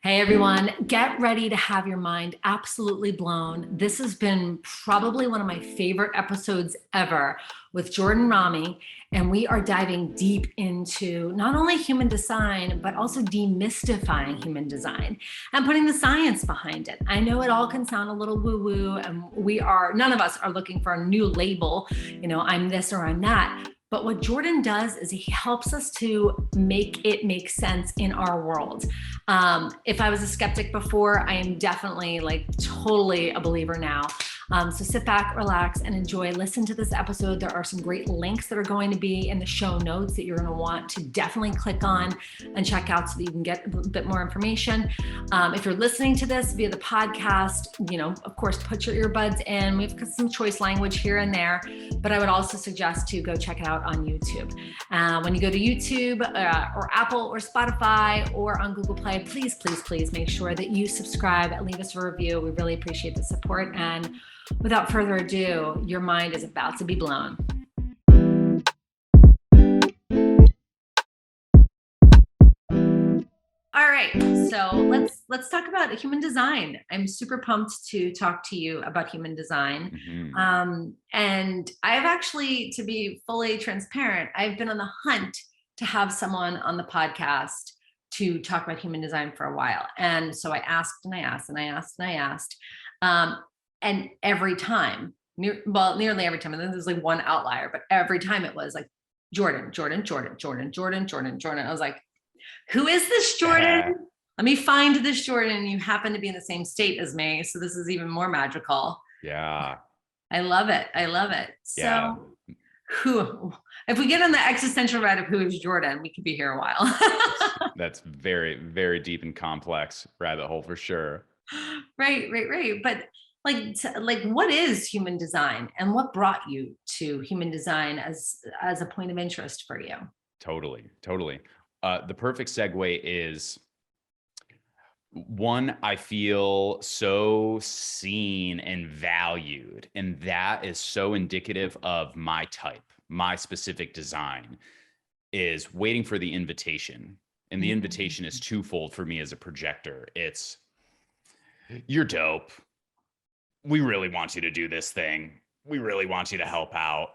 Hey everyone, get ready to have your mind absolutely blown. This has been probably one of my favorite episodes ever with Jordan Rahme, and we are diving deep into not only human design, but also demystifying human design and putting the science behind it. I know it all can sound a little woo-woo, and none of us are looking for a new label, I'm this or I'm that. But what Jordan does is he helps us to make it make sense in our world. If I was a skeptic before, I am definitely totally a believer now. So sit back, relax, and enjoy. Listen to this episode. There are some great links that are going to be in the show notes that you're going to want to definitely click on and check out so that you can get a bit more information. If you're listening to this via the podcast, of course, put your earbuds in. We've got some choice language here and there, but I would also suggest to go check it out on YouTube. When you go to YouTube or Apple or Spotify or on Google Play, please make sure that you subscribe, leave us a review. We really appreciate the support. And without further ado, your mind is about to be blown. All right, so let's talk about human design. I'm super pumped to talk to you about human design. Mm-hmm. And I've actually, to be fully transparent, I've been on the hunt to have someone on the podcast to talk about human design for a while. And so I asked and I asked and I asked and I asked. And every time, nearly every time, and then there's one outlier, but every time it was like Jordan. I was like, who is this Jordan? Let me find this Jordan. You happen to be in the same state as me, so this is even more magical. Yeah. I love it. Yeah. So if we get on the existential route of who is Jordan, we could be here a while. That's very, very deep and complex rabbit hole for sure. Right. But what is human design, and what brought you to human design as a point of interest for you? Totally. The perfect segue is one, I feel so seen and valued, and that is so indicative of my type, my specific design, is waiting for the invitation. And the invitation is twofold for me as a projector. It's, you're dope. We really want you to do this thing. We really want you to help out.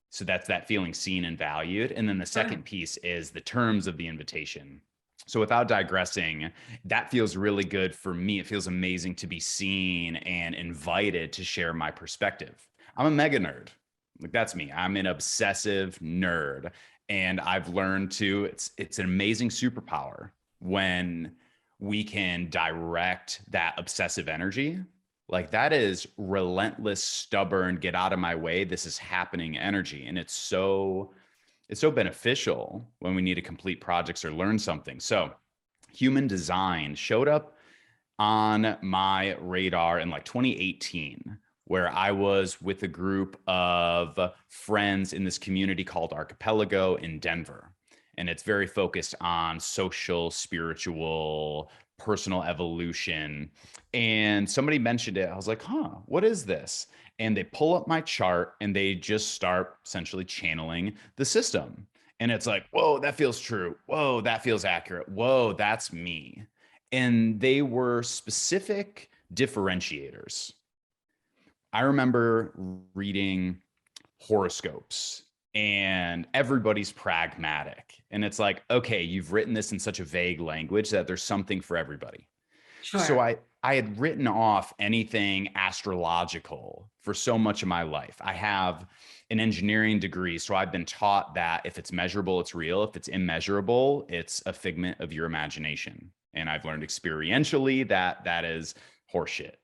So that's that feeling seen and valued. And then the second piece is the terms of the invitation. So without digressing, that feels really good for me. It feels amazing to be seen and invited to share my perspective. I'm a mega nerd. That's me. I'm an obsessive nerd. And I've learned it's an amazing superpower when we can direct that obsessive energy. That is relentless, stubborn, get out of my way, this is happening energy. And it's so beneficial when we need to complete projects or learn something. So human design showed up on my radar in 2018, where I was with a group of friends in this community called Archipelago in Denver. And it's very focused on social, spiritual, personal evolution. And somebody mentioned it. I was like, what is this? And they pull up my chart and they just start essentially channeling the system. And it's like, whoa, that feels true. Whoa, that feels accurate. Whoa, that's me. And they were specific differentiators. I remember reading horoscopes, and everybody's pragmatic. And it's like, okay, you've written this in such a vague language that there's something for everybody. Sure. So I had written off anything astrological for so much of my life. I have an engineering degree, so I've been taught that if it's measurable, it's real. If it's immeasurable, it's a figment of your imagination. And I've learned experientially that is horseshit.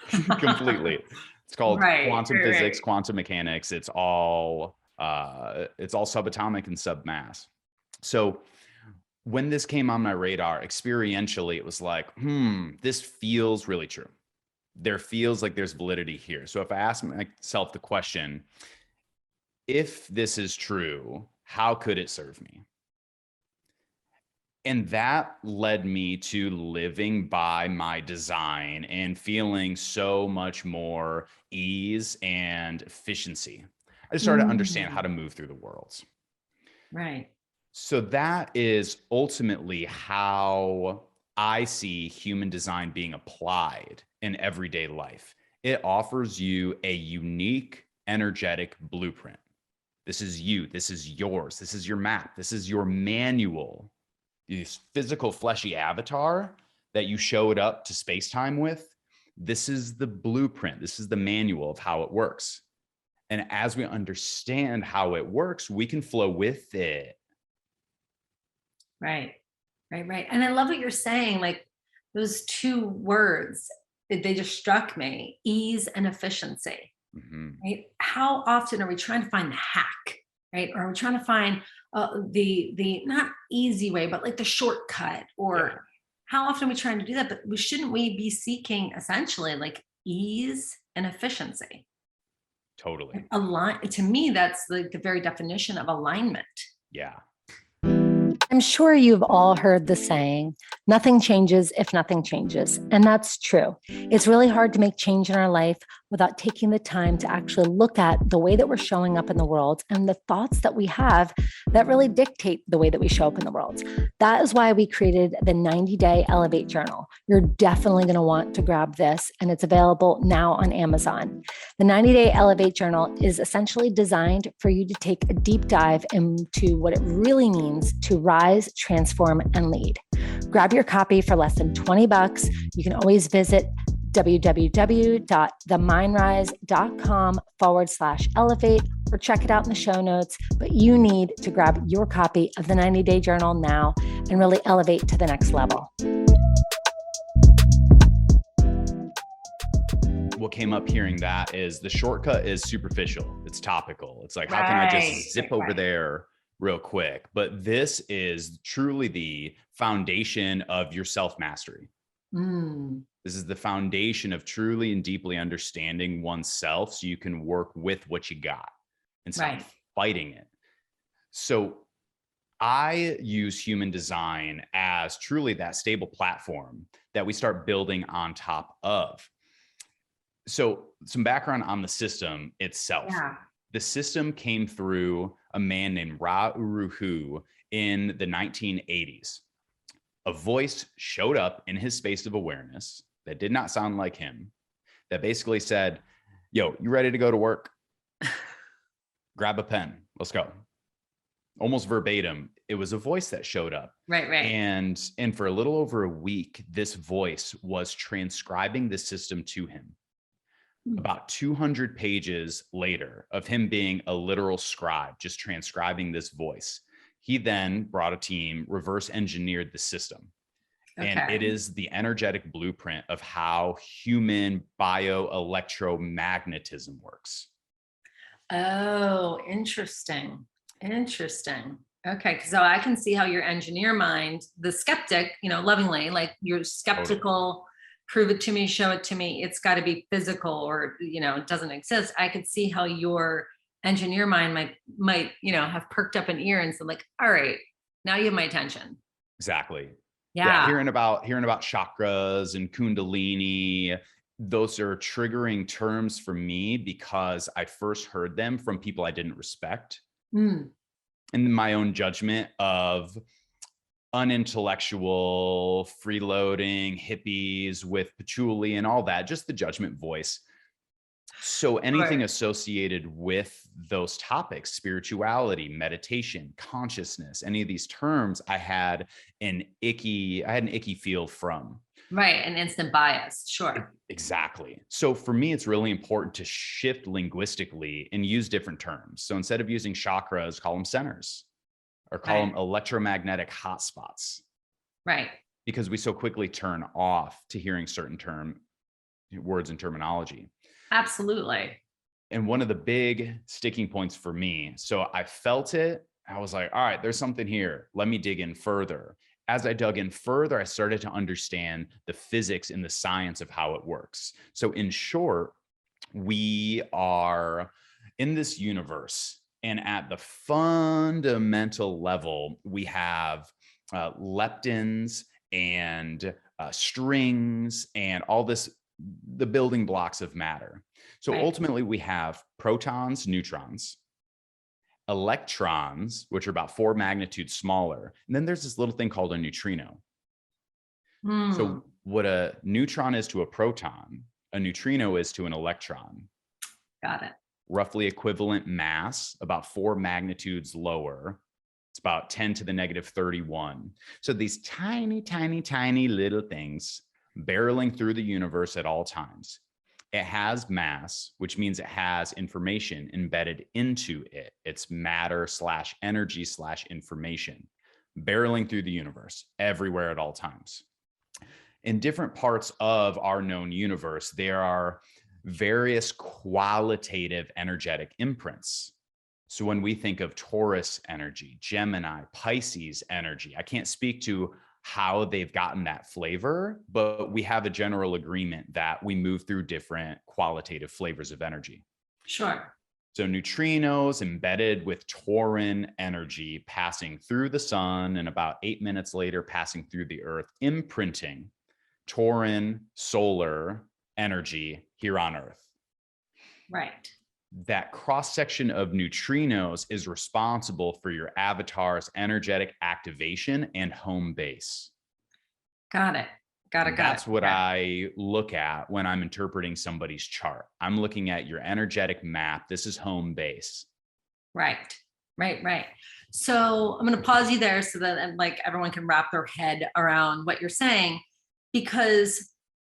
Completely. It's called quantum physics, quantum mechanics. It's all subatomic and submass. So when this came on my radar, experientially, it was like, this feels really true. There feels like there's validity here. So if I ask myself the question, if this is true, how could it serve me? And that led me to living by my design and feeling so much more ease and efficiency. I just started to understand how to move through the worlds. Right. So that is ultimately how I see human design being applied in everyday life. It offers you a unique energetic blueprint. This is you. This is yours. This is your map. This is your manual. This physical fleshy avatar that you showed up to space-time with. This is the blueprint. This is the manual of how it works. And as we understand how it works, we can flow with it. Right. Right. And I love what you're saying. Like those two words, they just struck me: ease and efficiency. Mm-hmm. Right? How often are we trying to find the hack, right? Or are we trying to find the not easy way, but like the shortcut? Or how often are we trying to do that? But shouldn't we be seeking essentially like ease and efficiency? Totally. Align, to me, that's like the very definition of alignment. Yeah. I'm sure you've all heard the saying, nothing changes if nothing changes. And that's true. It's really hard to make change in our life without taking the time to actually look at the way that we're showing up in the world and the thoughts that we have that really dictate the way that we show up in the world. That is why we created the 90-day Elevate Journal. You're definitely going to want to grab this, and it's available now on Amazon. The 90-day Elevate Journal is essentially designed for you to take a deep dive into what it really means to rise, transform, and lead. Grab your copy for less than $20. You can always visit www.themindrise.com/elevate or check it out in the show notes. But you need to grab your copy of the 90-day journal now and really elevate to the next level. What came up hearing that is the shortcut is superficial. It's topical. It's like, how can I just zip over there real quick? But this is truly the foundation of your self-mastery. This is the foundation of truly and deeply understanding oneself so you can work with what you got and stop fighting it. So I use human design as truly that stable platform that we start building on top of. So some background on the system itself. The system came through a man named Ra Uru in the 1980s. A voice showed up in his space of awareness that did not sound like him, that basically said, yo, you ready to go to work? Grab a pen. Let's go. Almost verbatim. It was a voice that showed up. Right. And for a little over a week, this voice was transcribing the system to him. About 200 pages later of him being a literal scribe, just transcribing this voice, he then brought a team, reverse engineered the system. And it is the energetic blueprint of how human bioelectromagnetism works. Oh, interesting. Okay, so I can see how your engineer mind, the skeptic, lovingly, like you're skeptical, prove it to me, show it to me, it's got to be physical or, it doesn't exist. I could see how your engineer mind might, have perked up an ear and said like, all right, now you have my attention. Exactly. Yeah. Hearing about chakras and Kundalini, those are triggering terms for me because I first heard them from people I didn't respect. In my own judgment of unintellectual, freeloading hippies with patchouli and all that, just the judgment voice. So anything associated with those topics, spirituality, meditation, consciousness, any of these terms, I had an icky feel from. Right. An instant bias. Sure. Exactly. So for me, it's really important to shift linguistically and use different terms. So instead of using chakras, call them centers or call them electromagnetic hotspots. Right. Because we so quickly turn off to hearing certain words and terminology. Absolutely. And one of the big sticking points for me, so I felt it. I was like, all right, there's something here. Let me dig in further. As I dug in further, I started to understand the physics and the science of how it works. So in short, we are in this universe, and at the fundamental level, we have leptons and strings and all this, the building blocks of matter. So ultimately we have protons, neutrons, electrons, which are about 4 magnitudes smaller. And then there's this little thing called a neutrino. So what a neutron is to a proton, a neutrino is to an electron. Got it. Roughly equivalent mass, about 4 magnitudes lower. It's about 10 to the negative 31. So these tiny, tiny, tiny little things barreling through the universe at all times. It has mass, which means it has information embedded into it. It's matter slash energy slash information barreling through the universe everywhere at all times. In different parts of our known universe, there are various qualitative energetic imprints. So when we think of Taurus energy, Gemini, Pisces energy, I can't speak to how they've gotten that flavor, but we have a general agreement that we move through different qualitative flavors of energy. Sure. So neutrinos embedded with Tauran energy passing through the sun and about 8 minutes later passing through the earth, imprinting Tauran solar energy here on earth. Right. That cross-section of neutrinos is responsible for your avatar's energetic activation and home base. Got it. That's what I look at when I'm interpreting somebody's chart. I'm looking at your energetic map. This is home base. Right. So I'm going to pause you there so that like everyone can wrap their head around what you're saying, because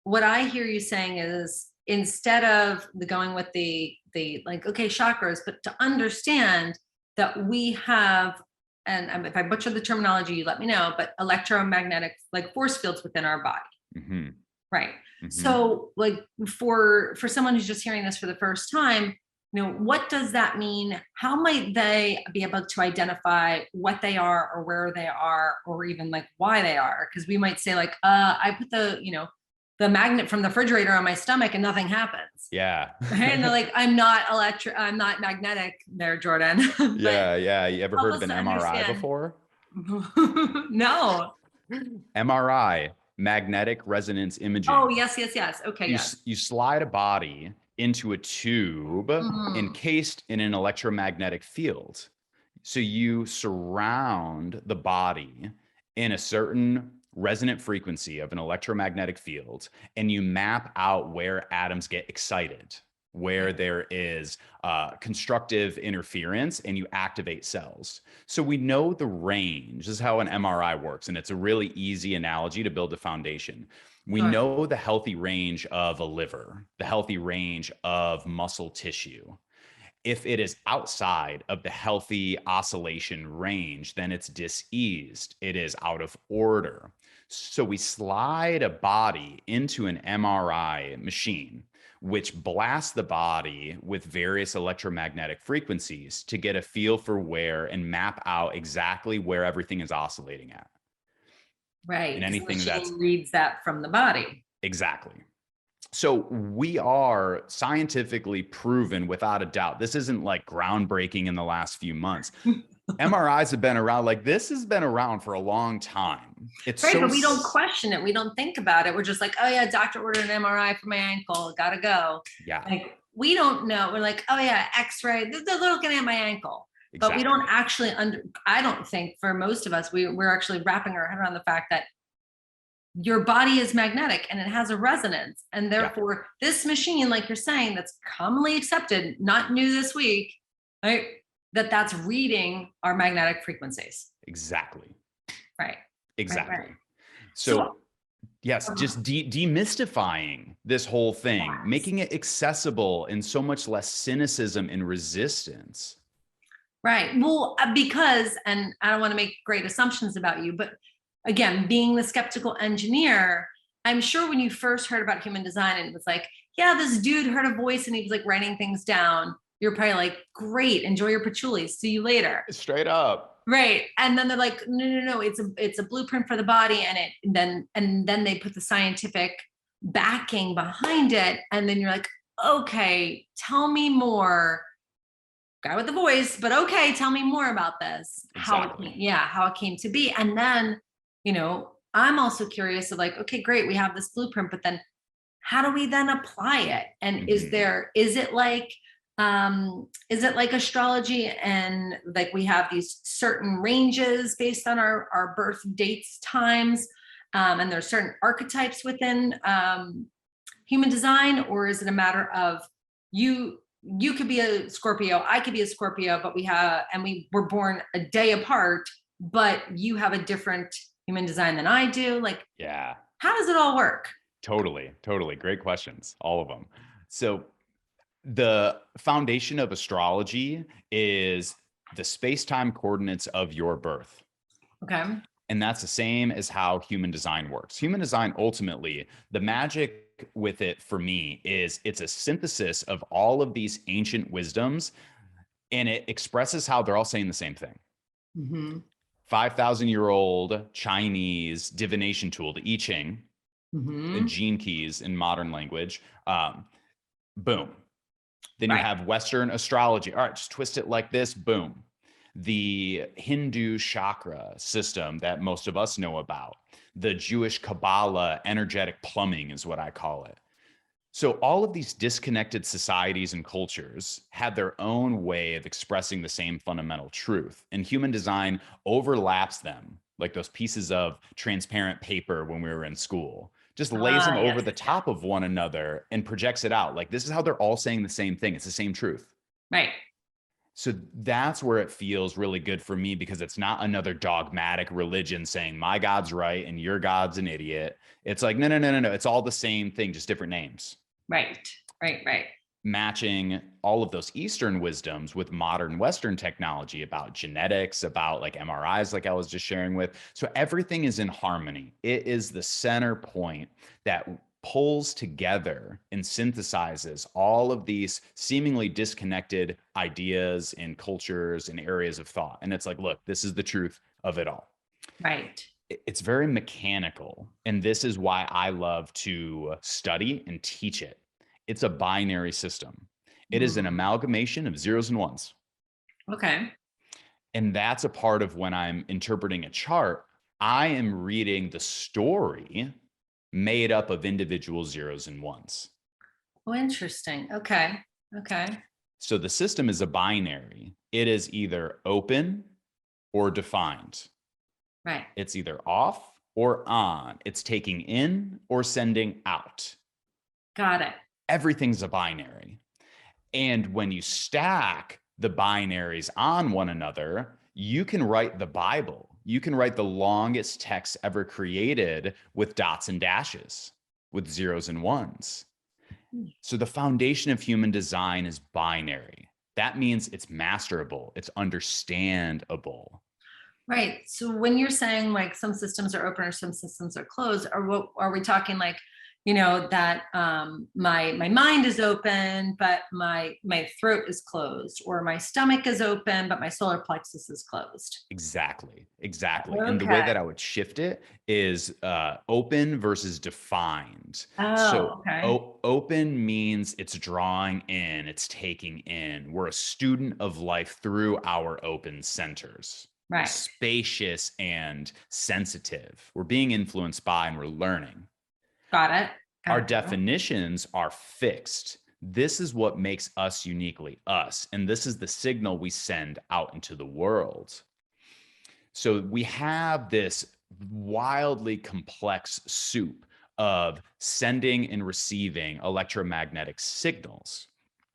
what I hear you saying is instead of going with the like, okay, chakras, but to understand that we have, and if I butcher the terminology, you let me know, but electromagnetic like force fields within our body. Mm-hmm. Right. Mm-hmm. So like for someone who's just hearing this for the first time, what does that mean? How might they be able to identify what they are or where they are, or even like why they are? Because we might say like, I put the magnet from the refrigerator on my stomach and nothing happens. Yeah. And they're like, I'm not magnetic there, Jordan. Yeah. You ever heard of an MRI before? No. MRI, magnetic resonance imaging. Oh, yes. Okay, You slide a body into a tube encased in an electromagnetic field. So you surround the body in a certain resonant frequency of an electromagnetic field, and you map out where atoms get excited, where there is constructive interference, and you activate cells. So we know the range. This is how an MRI works, and it's a really easy analogy to build a foundation. We know the healthy range of a liver, the healthy range of muscle tissue. If it is outside of the healthy oscillation range, then it's diseased. It is out of order. So we slide a body into an MRI machine, which blasts the body with various electromagnetic frequencies to get a feel for where and map out exactly where everything is oscillating at. Right. And anything the that's reads that from the body. Exactly. So we are scientifically proven without a doubt. This isn't like groundbreaking in the last few months. MRIs have been around, like this has been around for a long time. It's right, but we don't question it. We don't think about it. We're just like, oh yeah, doctor ordered an MRI for my ankle. Gotta go. Yeah. Like we don't know. We're like, oh yeah, X-ray. They're looking at my ankle. Exactly. But we don't actually I don't think for most of us, we're actually wrapping our head around the fact that your body is magnetic and it has a resonance. And therefore this machine, like you're saying, that's commonly accepted, not new this week, right? That's reading our magnetic frequencies. Exactly. Right. Exactly. Right. So yes, just demystifying this whole thing, making it accessible and so much less cynicism and resistance. Right. Well, because, and I don't want to make great assumptions about you, but again, being the skeptical engineer, I'm sure when you first heard about human design and it was like, yeah, this dude heard a voice and he was like writing things down. You're probably like, great, enjoy your patchouli. See you later. Straight up. Right. And then they're like, no, it's a blueprint for the body. And then they put the scientific backing behind it. And then you're like, okay, tell me more. Guy with the voice, but okay, tell me more about this. Exactly. How it came to be. And then, I'm also curious of like, okay, great, we have this blueprint, but then how do we then apply it? And is it like astrology and like we have these certain ranges based on our birth dates, times, and there's certain archetypes within human design, or is it a matter of you could be a Scorpio, I could be a Scorpio, but we were born a day apart, but you have a different human design than I do? Like, Yeah, how does it all work? totally. Great questions, all of them. So the foundation of astrology is the space-time coordinates of your birth. Okay. And that's the same as how human design works. Human design, ultimately, the magic with it for me is it's a synthesis of all of these ancient wisdoms, and it expresses how they're all saying the same thing. Mm-hmm. 5,000-year-old Chinese divination tool, the I Ching, the Mm-hmm. gene keys in modern language. Boom. Then you Right. have Western astrology. All right, just twist it like this. Boom. The Hindu chakra system that most of us know about, the Jewish Kabbalah, energetic plumbing is what I call it. So all of these disconnected societies and cultures had their own way of expressing the same fundamental truth, and human design overlaps them like those pieces of transparent paper when we were in school. Just lays them over Yes. the top of one another and projects it out. Like, this is how they're all saying the same thing. It's the same truth. Right. So that's where it feels really good for me, because it's not another dogmatic religion saying my God's right and your God's an idiot. It's like, no. It's all the same thing, just different names. Right. Matching all of those Eastern wisdoms with modern Western technology about genetics, about like MRIs, like I was just sharing with. So everything is in harmony. It is the center point that pulls together and synthesizes all of these seemingly disconnected ideas and cultures and areas of thought. And it's like, look, this is the truth of it all. Right. It's very mechanical. And this is why I love to study and teach it. It's a binary system. It is an amalgamation of zeros and ones. Okay. And that's a part of when I'm interpreting a chart, I am reading the story made up of individual zeros and ones. Oh, interesting. Okay. So the system is a binary. It is either open or defined. Right. It's either off or on. It's taking in or sending out. Got it. Everything's a binary. And when you stack the binaries on one another, you can write the Bible. You can write the longest text ever created with dots and dashes, with zeros and ones. So the foundation of human design is binary. That means it's masterable, it's understandable. Right. So when you're saying like some systems are open or some systems are closed, or what are we talking like, that my mind is open, but my throat is closed, or my stomach is open, but my solar plexus is closed? Exactly. Okay. And the way that I would shift it is open versus defined. So Okay. open means it's drawing in, it's taking in. We're a student of life through our open centers. Right. Spacious and sensitive. We're being influenced by and we're learning. Got it. Our definitions are fixed. This is what makes us uniquely us. And this is the signal we send out into the world. So we have this wildly complex soup of sending and receiving electromagnetic signals.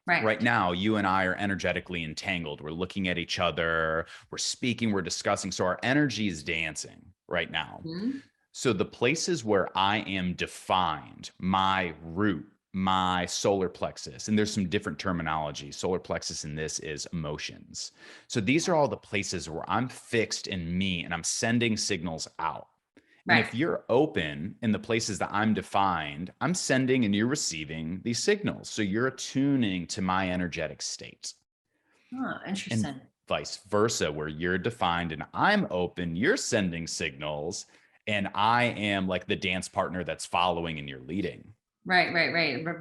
Right now, you and I are energetically entangled. We're looking at each other, we're speaking, we're discussing. So our energy is dancing right now. Mm-hmm. So the places where I am defined, my root, my solar plexus, and there's some different terminology. Solar plexus in this is emotions. So these are all the places where I'm fixed in me and I'm sending signals out. And if you're open in the places that I'm defined, I'm sending and you're receiving these signals. So you're attuning to my energetic state. Oh, interesting. And vice versa, where you're defined and I'm open, you're sending signals, and I am like the dance partner that's following and you're leading. Right.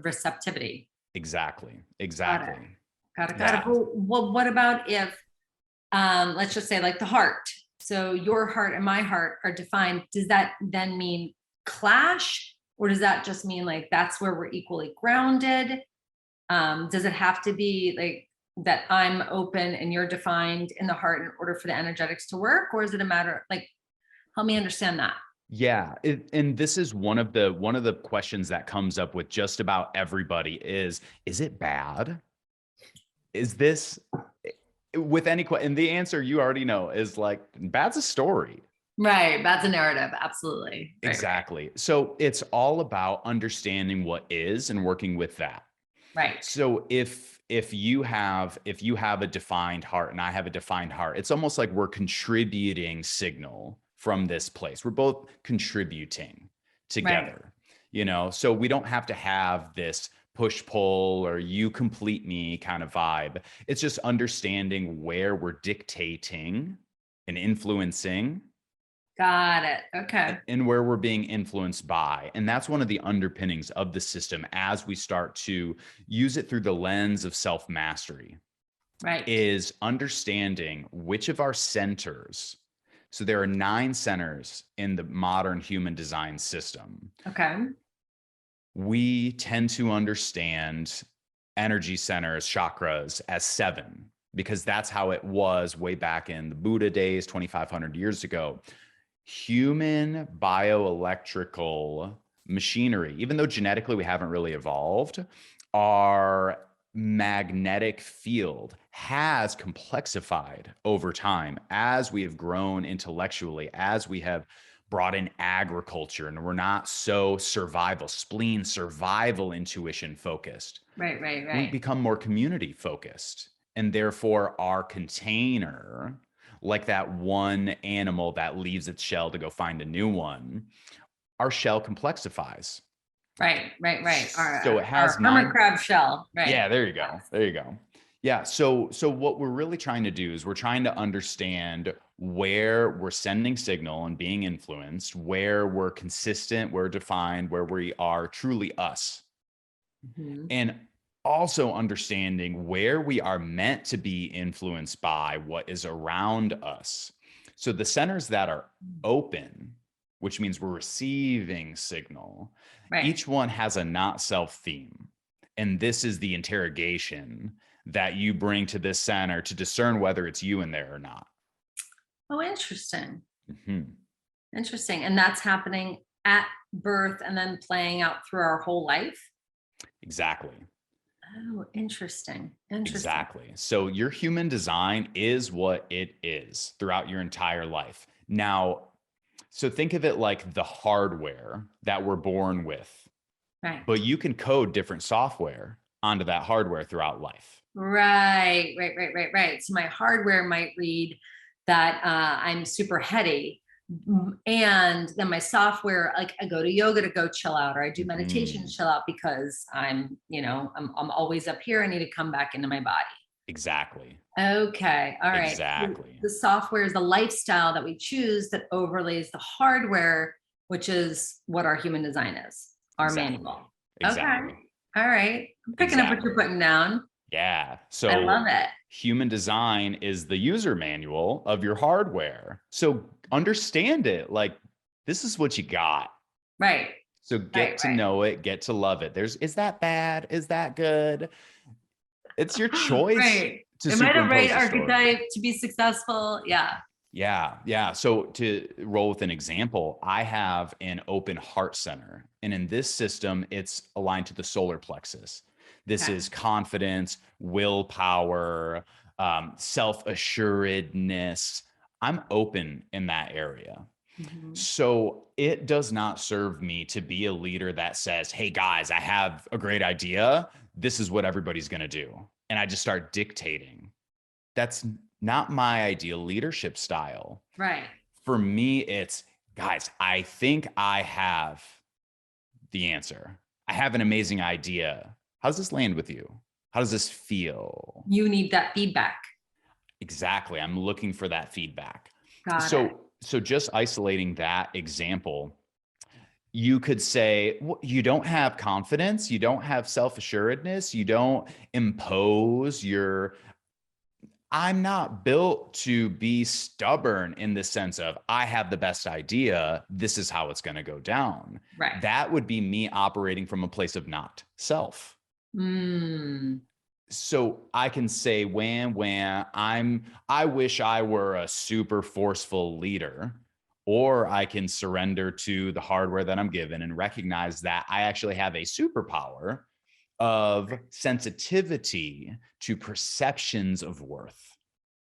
Receptivity. Exactly. Got it. Well, what about if, let's just say like the heart. So your heart and my heart are defined. Does that then mean clash? Or does that just mean like that's where we're equally grounded? Does it have to be like that I'm open and you're defined in the heart in order for the energetics to work? Or is it a matter like, help me understand that? Yeah, and this is one of the questions that comes up with just about everybody is it bad? Is this with any and the answer you already know is like bad's a story. Right. That's a narrative. Absolutely. Right, Exactly. So it's all about understanding what is and working with that. right. So if you have a defined heart and I have a defined heart, it's almost like we're contributing signal from this place. We're both contributing Right. together, so we don't have to have this push pull or you complete me kind of vibe. It's just understanding where we're dictating and influencing Got it. Okay. and where we're being influenced by. And that's one of the underpinnings of the system as we start to use it through the lens of self-mastery, Right. is understanding which of our centers. So there are 9 centers in the modern human design system. Okay. We tend to understand energy centers, chakras, as 7, because that's how it was way back in the Buddha days, 2,500 years ago. Human bioelectrical machinery, even though genetically we haven't really evolved, our magnetic field has complexified over time as we have grown intellectually, as we have brought in agriculture and we're not so survival intuition focused. Right. Right. We Right. become more community focused, and therefore our container, like that one animal that leaves its shell to go find a new one, our shell complexifies. Right. Right. Right. So it Our has hermit 9. crab shell. Right. Yeah, there you go. There you go. Yeah. So what we're really trying to do is we're trying to understand where we're sending signal and being influenced, where we're consistent, we're defined, where we are truly us. Mhm. And also understanding where we are meant to be influenced by what is around us. So the centers that are open, which means we're receiving signal, Right. each one has a not self theme. And this is the interrogation that you bring to this center to discern whether it's you in there or not. Oh, interesting. Mhm. Interesting. And that's happening at birth and then playing out through our whole life. Exactly. Oh, interesting. Interesting. Exactly. So your human design is what it is throughout your entire life. Now, so think of it like the hardware that we're born with, Right. but you can code different software onto that hardware throughout life. Right. Right. Right. Right. Right. So my hardware might read that I'm super heady. And then my software, like I go to yoga to go chill out, or I do meditation to Mhm. chill out because I'm always up here. I need to come back into my body. Exactly. Okay. All right. Exactly. The software is the lifestyle that we choose that overlays the hardware, which is what our human design is, our Exactly. manual. Exactly. Okay. All right. I'm picking up what you're Exactly. putting down. Yeah. I So love it. human design is the user manual of your hardware. So understand it. Like, this is what you got. Right. So Right. get to Right. know it, get to love it. Is that bad? Is that good? It's your choice Right. to Am I the right superimpose the story. archetype to be successful? Yeah. Yeah, yeah. So to roll with an example, I have an open heart center. And in this system, it's aligned to the solar plexus. This Okay. is confidence, willpower, self-assuredness. I'm open in that area. Mhm. So it does not serve me to be a leader that says, hey guys, I have a great idea. This is what everybody's going to do. And I just start dictating. That's not my ideal leadership style. Right. For me, it's guys, I think I have the answer. I have an amazing idea. How does this land with you? How does this feel? You need that feedback. Exactly. I'm looking for that feedback. Got it. So just isolating that example, you could say, well, you don't have confidence, you don't have self-assuredness, you don't impose your I'm not built to be stubborn in the sense of I have the best idea. This is how it's going to go down. Right. That would be me operating from a place of not self. Mm. So I can say, wham, I wish I were a super forceful leader. or I can surrender to the hardware that I'm given and recognize that I actually have a superpower of sensitivity to perceptions of worth.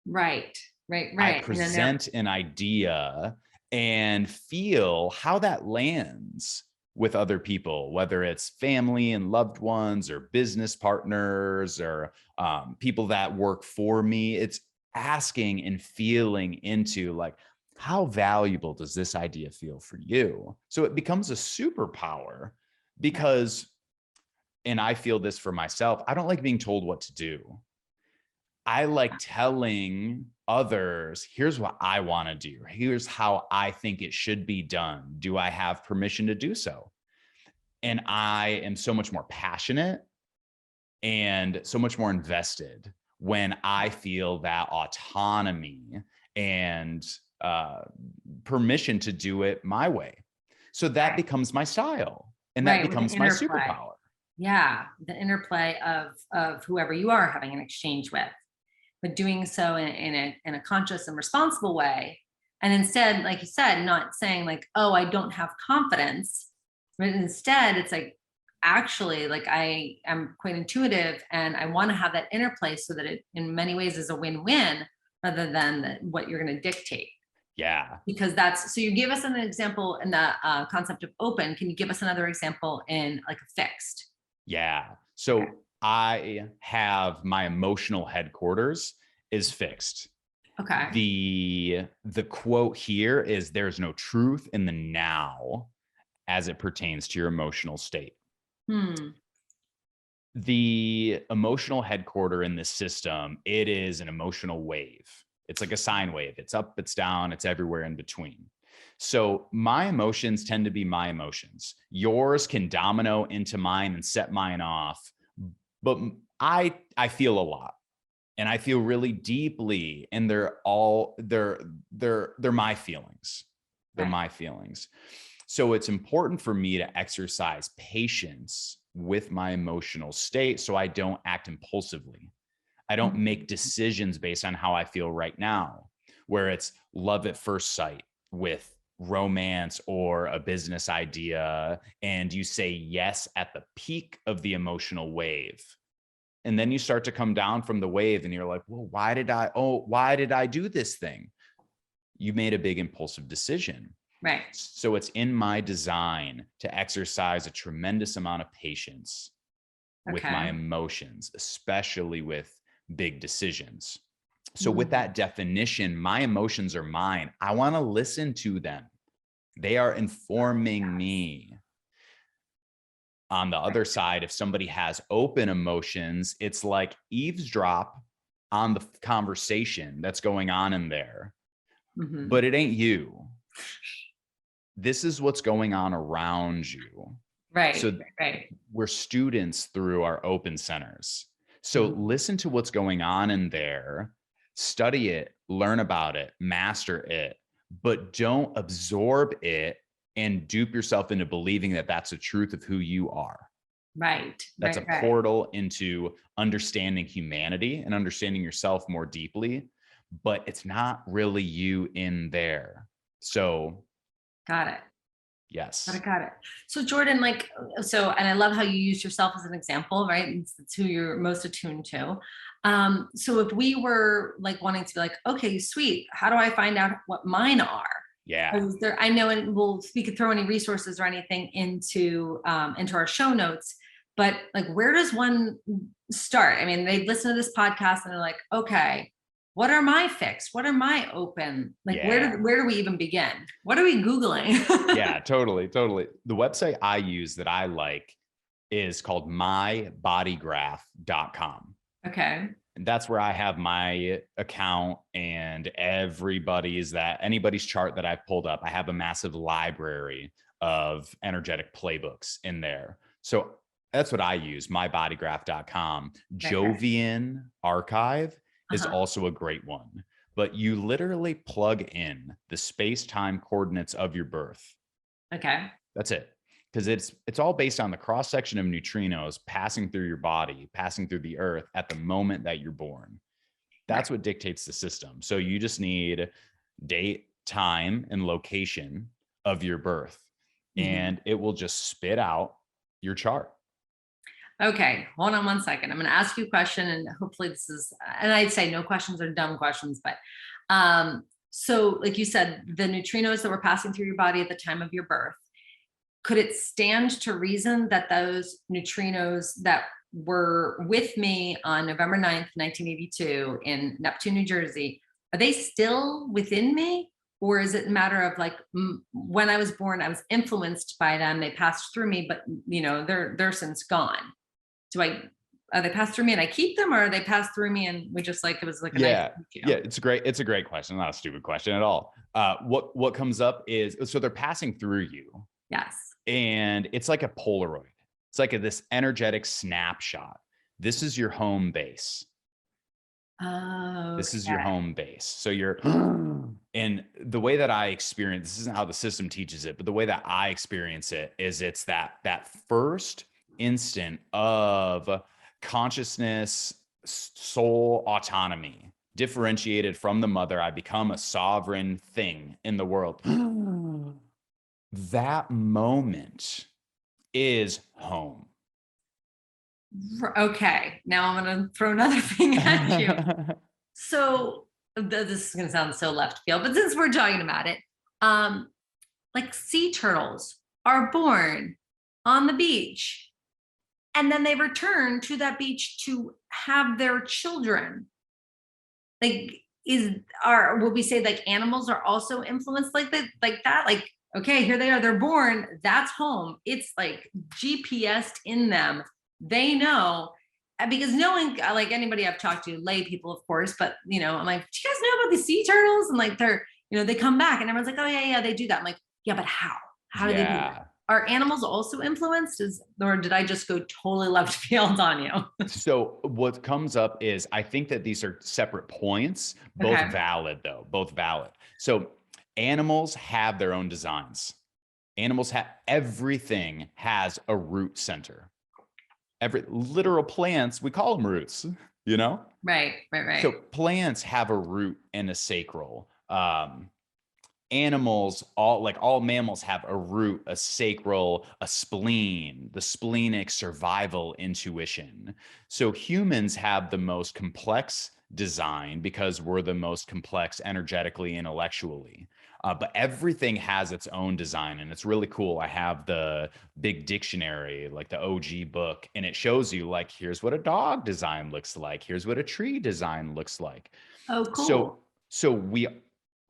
Right. I present an idea and feel how that lands with other people, whether it's family and loved ones or business partners or people that work for me. It's asking and feeling into like, how valuable does this idea feel for you? So it becomes a superpower because, and I feel this for myself, I don't like being told what to do. I like telling others, here's what I want to do. Here's how I think it should be done. Do I have permission to do so? And I am so much more passionate and so much more invested when I feel that autonomy and permission to do it my way. So that becomes my style, and that becomes my superpower. Yeah, the interplay of whoever you are having an exchange with, but doing so in a conscious and responsible way. And instead, like you said, not saying like, oh, I don't have confidence, but instead it's like, actually, like I am quite intuitive and I want to have that interplay so that it in many ways is a win-win rather than what you're going to dictate. Yeah. Because that's, so you give us an example in the concept of open. Can you give us another example in like a fixed? Yeah. So I have my emotional headquarters is fixed. Okay. The quote here is, there's no truth in the now as it pertains to your emotional state. The emotional headquarter in this system, it is an emotional wave. It's like a sine wave. It's up, it's down, it's everywhere in between. So my emotions tend to be my emotions. Yours can domino into mine and set mine off. But I feel a lot, and I feel really deeply, and they're my feelings. They're my feelings. So it's important for me to exercise patience with my emotional state so I don't act impulsively. I don't make decisions based on how I feel right now, where it's love at first sight with romance or a business idea, and you say yes at the peak of the emotional wave. And then you start to come down from the wave and you're like, well, why did I do this thing? You made a big impulsive decision. Right. So it's in my design to exercise a tremendous amount of patience with my emotions, especially with big decisions. So with that definition, my emotions are mine. I want to listen to them. They are informing me. On the other side, if somebody has open emotions, it's like eavesdrop on the conversation that's going on in there, but it ain't you. This is what's going on around you. Right. So we're students through our open centers. So listen to what's going on in there, study it, learn about it, master it, but don't absorb it and dupe yourself into believing that that's the truth of who you are. Right. That's a portal into understanding humanity and understanding yourself more deeply, but it's not really you in there. So got it. Yes. Got it. So Jordan, and I love how you use yourself as an example, right? It's who you're most attuned to. So if we were like wanting to be like, okay, sweet, how do I find out what mine are? Yeah. I know, and we could throw any resources or anything into our show notes, but like, where does one start? I mean, they listen to this podcast and they're like, okay, what are my fixed? What are my open? Like, where do we even begin? What are we Googling? Yeah, totally. The website I use that I like is called mybodygraph.com. Okay. And that's where I have my account and anybody's chart that I've pulled up. I have a massive library of energetic playbooks in there. So that's what I use, mybodygraph.com. Jovian Archive is also a great one, but you literally plug in the space-time coordinates of your birth. Okay. That's it. Because it's all based on the cross-section of neutrinos passing through your body, passing through the earth at the moment that you're born. That's what dictates the system. So you just need date, time, and location of your birth, and it will just spit out your chart. Okay, hold on one second. I'm going to ask you a question, and hopefully this is, and I'd say no questions are dumb questions, but so like you said, the neutrinos that were passing through your body at the time of your birth, could it stand to reason that those neutrinos that were with me on November 9th, 1982 in Neptune, New Jersey, are they still within me? Or is it a matter of like when I was born, I was influenced by them, they passed through me, but they're since gone. Are they passed through me and I keep them, or are they passed through me and we just like, it was like a nice, it's a great question, not a stupid question at all. What comes up is, so they're passing through you. Yes. And it's like a Polaroid. It's like this energetic snapshot. This is your home base. Oh, this is your home base. So you're, and the way that I experience, this isn't how the system teaches it, but the way that I experience it is it's that first instant of consciousness, soul autonomy, differentiated from the mother. I become a sovereign thing in the world. That moment is home. Okay, now I'm going to throw another thing at you. So this is going to sound so left field, but since we're talking about it, like sea turtles are born on the beach and then they return to that beach to have their children. Like, will we say like animals are also influenced like that? Like, okay, here they are, they're born, that's home. It's like GPSed in them. They know, because knowing, like anybody I've talked to, lay people, of course, but I'm like, do you guys know about the sea turtles? And like, they're, they come back and everyone's like, oh yeah, they do that. I'm like, yeah, but how? How do they do that? Are animals also influenced? Or did I just go totally left field on you? So what comes up is, I think that these are separate points, both valid though, both valid. So animals have their own designs. Everything has a root center. Every literal plants, we call them roots, Right. So plants have a root and a sacral. Animals, all mammals have a root, a sacral, a spleen, the splenic survival intuition. So humans have the most complex design because we're the most complex energetically, intellectually. But everything has its own design, and it's really cool. I have the big dictionary, like the OG book, and it shows you like, here's what a dog design looks like. Here's what a tree design looks like. Oh, cool. So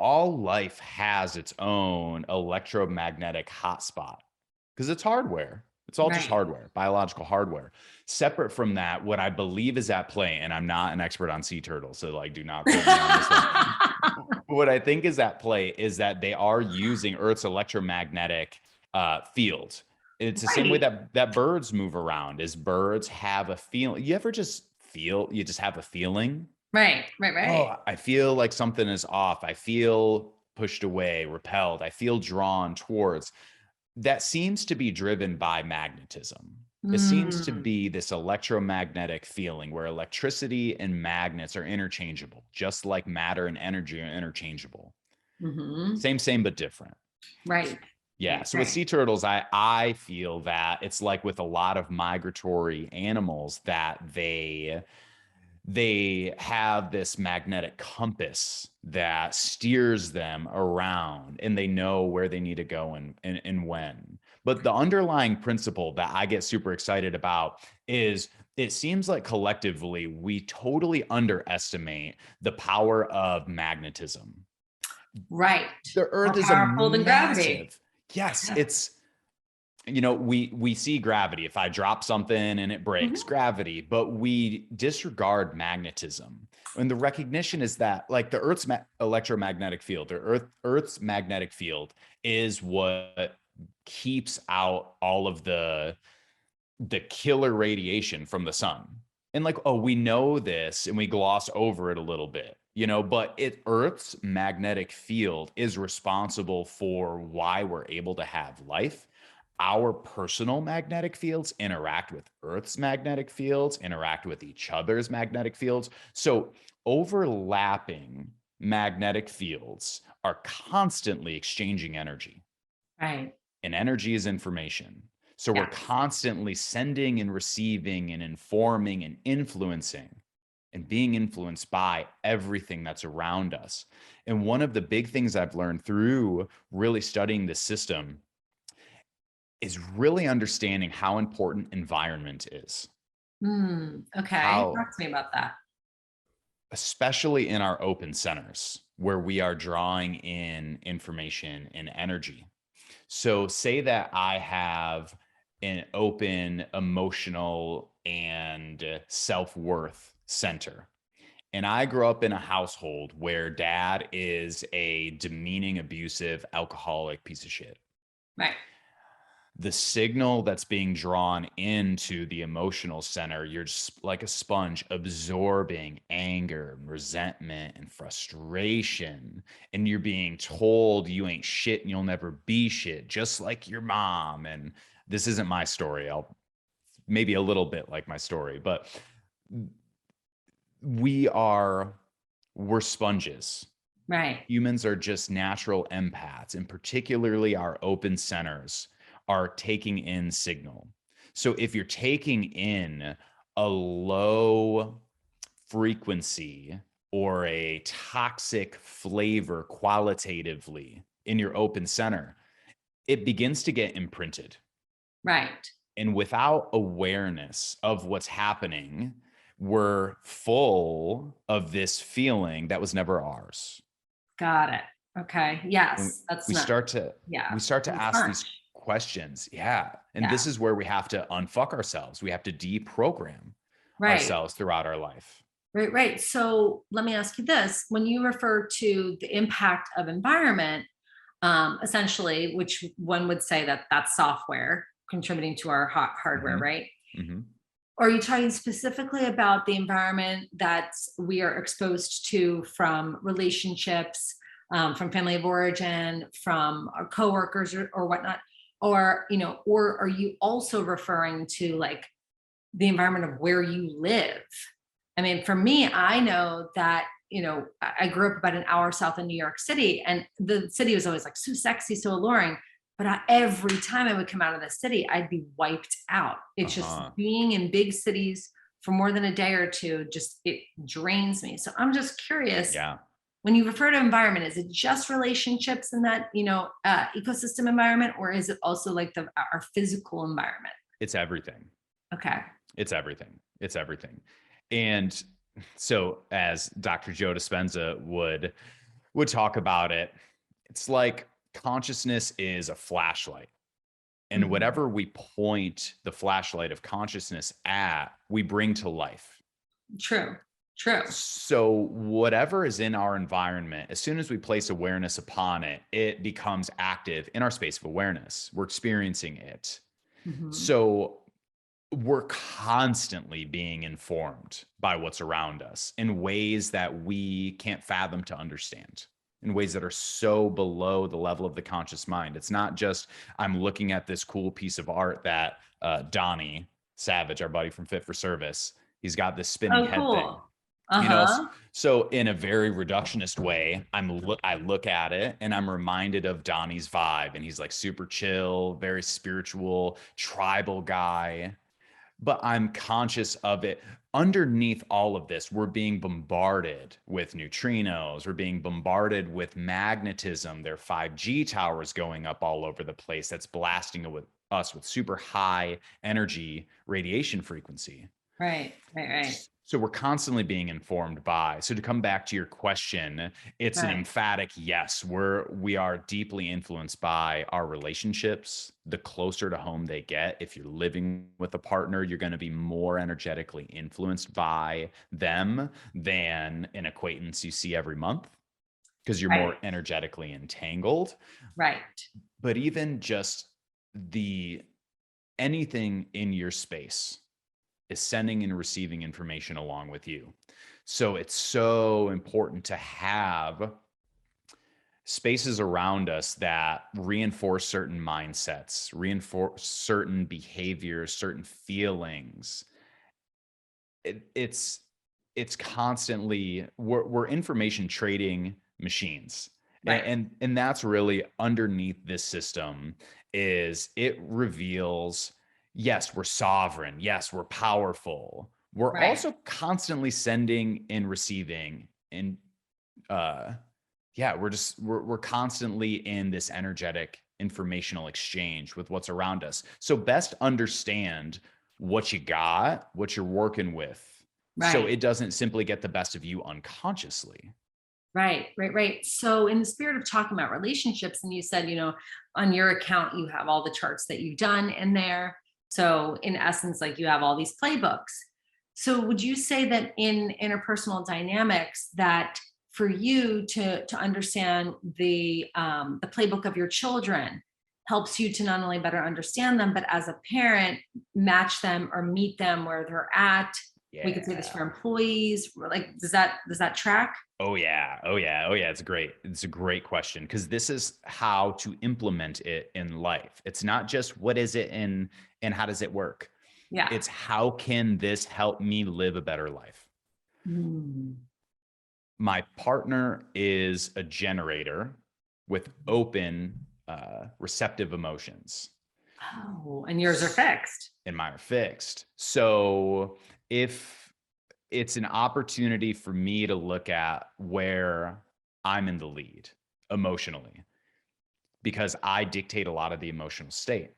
all life has its own electromagnetic hotspot because it's hardware. It's all just hardware, biological hardware. Separate from that, what I believe is at play, and I'm not an expert on sea turtles, so like, do not quote me on this one. What I think is at play is that they are using Earth's electromagnetic field. It's the same way that birds move around. Is birds have a feeling? You ever just feel? You just have a feeling. Right. Oh, I feel like something is off. I feel pushed away, repelled. I feel drawn towards. That seems to be driven by magnetism. It seems to be this electromagnetic feeling where electricity and magnets are interchangeable, just like matter and energy are interchangeable. Same, but different. Right. Yeah. So with sea turtles, I feel that it's like with a lot of migratory animals that they have this magnetic compass that steers them around, and they know where they need to go and when. But the underlying principle that I get super excited about is, it seems like collectively we totally underestimate the power of magnetism. Right. The Earth is powerful than gravity. Yes, it's, we see gravity. If I drop something and it breaks, gravity, but we disregard magnetism. And the recognition is that, like, the Earth's electromagnetic field, or Earth's magnetic field, is what keeps out all of the killer radiation from the sun. And like, oh, we know this and we gloss over it a little bit, but Earth's magnetic field is responsible for why we're able to have life. Our personal magnetic fields interact with Earth's magnetic fields, interact with each other's magnetic fields. So overlapping magnetic fields are constantly exchanging energy. Right. And energy is information. So we're Yes. constantly sending and receiving and informing and influencing and being influenced by everything that's around us. And one of the big things I've learned through really studying this system is really understanding how important environment is. Okay. How, Talk to me about that. especially in our open centers where we are drawing in information and energy. So, say that I have an open emotional and self-worth center. And I grew up in a household where dad is a demeaning, abusive, alcoholic piece of shit. Right. The signal that's being drawn into the emotional center, you're just like a sponge absorbing anger, resentment, and frustration. And you're being told you ain't shit and you'll never be shit, just like your mom. And this isn't my story. I'll maybe a little bit like my story, but we're sponges. Right. Humans are just natural empaths, and particularly our open centers are taking in signal. So if you're taking in a low frequency or a toxic flavor qualitatively in your open center, it begins to get imprinted. Right. And without awareness of what's happening, we're full of this feeling that was never ours. Got it. Okay. And Yes. That's we not, start to yeah. we start to It's ask these French. questions. Yeah. And Yeah. this is where we have to unfuck ourselves. We have to deprogram Right. ourselves throughout our life. Right. Right. So let me ask you this. When you refer to the impact of environment, essentially, which one would say that that's software contributing to our hardware, Mhm, right? mhm. Are you talking specifically about the environment that we are exposed to from relationships, from family of origin, from our coworkers or whatnot? Or, or are you also referring to like the environment of where you live? I mean, for me, I know that, I grew up about an hour south of New York City, and the city was always like so sexy, so alluring. But every time I would come out of the city, I'd be wiped out. It's just Uh-huh. being in big cities for more than a day or two, just it drains me. So I'm just curious, Yeah. when you refer to environment, is it just relationships in that, ecosystem environment, or is it also like our physical environment? It's everything. Okay. It's everything. It's everything. And so as Dr. Joe Dispenza would talk about it, it's like consciousness is a flashlight. And Mhm. whatever we point the flashlight of consciousness at, we bring to life. True. True. So, whatever is in our environment, as soon as we place awareness upon it, it becomes active in our space of awareness. We're experiencing it. Mhm. So, we're constantly being informed by what's around us in ways that we can't fathom to understand, in ways that are so below the level of the conscious mind. It's not just I'm looking at this cool piece of art that Donnie Savage, our buddy from Fit for Service, he's got this spinning Oh, head thing. cool. You know, Uh-huh. so in a very reductionist way, I look at it and I'm reminded of Donnie's vibe, and he's like super chill, very spiritual, tribal guy, but I'm conscious of it. Underneath all of this, we're being bombarded with neutrinos. We're being bombarded with magnetism. There are 5G towers going up all over the place that's blasting us with super high energy radiation frequency. Right. Right. Right. So we're constantly being informed by. So to come back to your question, it's an Right. emphatic yes. We are deeply influenced by our relationships. The closer to home they get, if you're living with a partner, you're going to be more energetically influenced by them than an acquaintance you see every month because you're Right. more energetically entangled. Right. But even just the anything in your space is sending and receiving information along with you. So it's so important to have spaces around us that reinforce certain mindsets, reinforce certain behaviors, certain feelings. It's it's constantly, we're information trading machines. Right. And that's really underneath this system, is it reveals, yes, we're sovereign. Yes, we're powerful. We're Right. also constantly sending and receiving. And yeah, we're constantly in this energetic informational exchange with what's around us. So best understand what you got, what you're working with, so Right. it doesn't simply get the best of you unconsciously. Right. So, in the spirit of talking about relationships, and you said, on your account, you have all the charts that you've done in there. So, in essence, like you have all these playbooks. So, would you say that in interpersonal dynamics, that for you to understand the playbook of your children helps you to not only better understand them, but as a parent, match them or meet them where they're at? We could say this Yeah. for employees. Like, does that track? Oh yeah. Oh yeah. Oh yeah. It's great. It's a great question, because this is how to implement it in life. It's not just what is it and how does it work? Yeah. It's how can this help me live a better life? Mm. My partner is a generator with open, receptive emotions, Oh, and yours are fixed. and mine are fixed. So if it's an opportunity for me to look at where I'm in the lead emotionally, because I dictate a lot of the emotional state.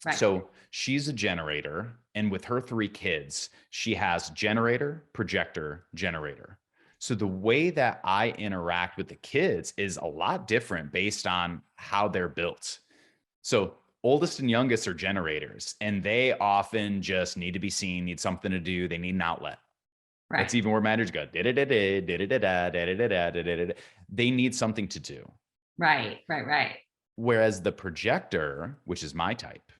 Right. So she's a generator, and with her 3 kids, she has generator, projector, generator. So the way that I interact with the kids is a lot different based on how they're built. So oldest and youngest are generators, and they often just need to be seen, need something to do. They need an outlet. Right. That's even where managers go. Da-da-da-da, da-da-da-da, da-da-da-da, da-da-da-da. They need something to do. Right. Whereas the projector, which is my type,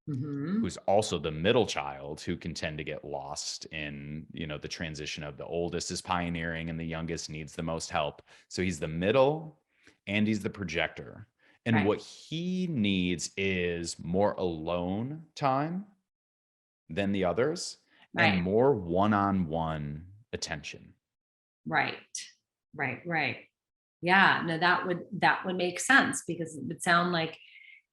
Hmm. who's also the middle child, who can tend to get lost in, the transition of the oldest is pioneering and the youngest needs the most help. So he's the middle and he's the projector. And Right. what he needs is more alone time than the others, and Right. more one-on-one attention. Right. Right. Yeah. No, that would make sense, because it would sound like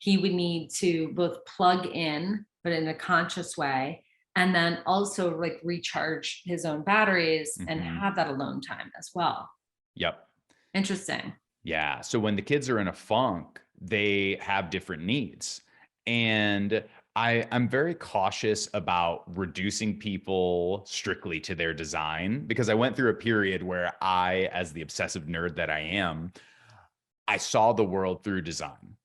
he would need to both plug in, but in a conscious way, and then also like recharge his own batteries and Mhm. have that alone time as well. Yep. Interesting. Yeah. So when the kids are in a funk, they have different needs. And I'm very cautious about reducing people strictly to their design, because I went through a period where I, as the obsessive nerd that I am, I saw the world through design.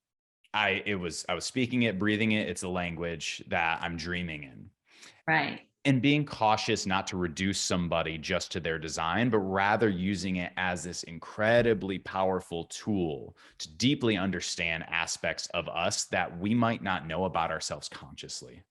I was speaking it, breathing it. It's a language that I'm dreaming in. Right. And being cautious not to reduce somebody just to their design, but rather using it as this incredibly powerful tool to deeply understand aspects of us that we might not know about ourselves consciously.